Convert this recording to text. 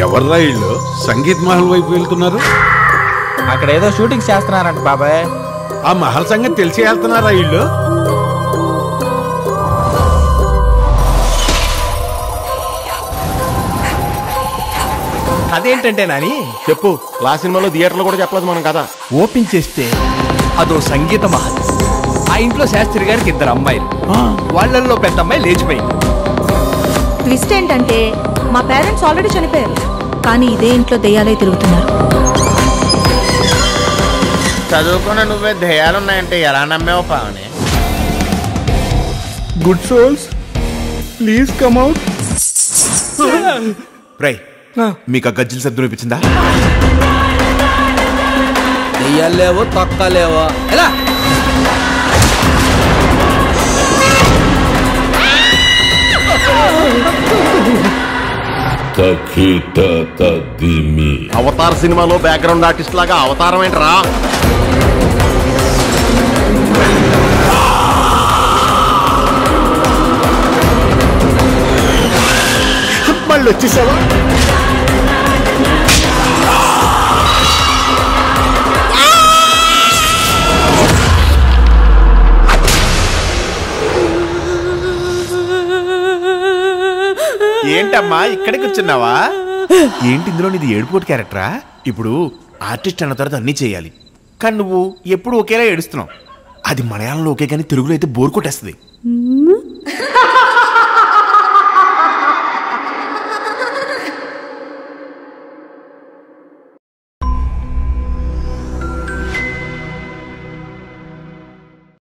ఎవర్రా ఇళ్ళు సంగీత్ మహల్ వైపు వెళ్తున్నారు? అక్కడ ఏదో షూటింగ్ చేస్తున్నారంట బాబాయ్. ఆ మహల్ సంగతి తెలిసి వెళ్తున్నారా ఇళ్ళు? అదేంటంటే నాని చెప్పు. క్లాస్ సినిమాలో థియేటర్లో కూడా చెప్పలేదు మనం కదా. ఓపెన్ చేస్తే అదో సంగీత మహల్. ఆ ఇంట్లో శాస్త్రి గారికి 2 అమ్మాయిలు, వాళ్ళల్లో పెద్ద అమ్మాయి లేచిపోయింది. ట్విస్ట్ ఏంటంటే మా పేరెంట్స్ ఆల్రెడీ చనిపోయారు, కానీ ఇదే ఇంట్లో దెయ్యాలే తిరుగుతున్నారు. చదువుకున్న నువ్వే దెయ్యాలున్నాయంటే ఎలా నమ్మేవో Pavani? Good souls please come out. రై, మీకు ఆ గజ్జిల శబ్దం వినిపించిందా? దెయ్యాలేవో తొక్కలేవో ఎలా? అవతార్ సినిమాలో బ్యాక్గ్రౌండ్ ఆర్టిస్ట్ లాగా అవతారం ఏంట్రా? మళ్ళీ వచ్చేసావా? ఏంటమ్మా ఇక్కడే కూర్చున్నావా? ఏంటి ఇందులో నీది ఏడుపోటు క్యారెక్టరా? ఇప్పుడు ఆర్టిస్ట్ అన్న తర్వాత అన్నీ చేయాలి, కానీ నువ్వు ఎప్పుడు ఒకేలా ఏడుస్తున్నావు. అది మలయాళంలో ఓకే, కానీ తెలుగులో అయితే బోర్ కొట్టేస్తుంది.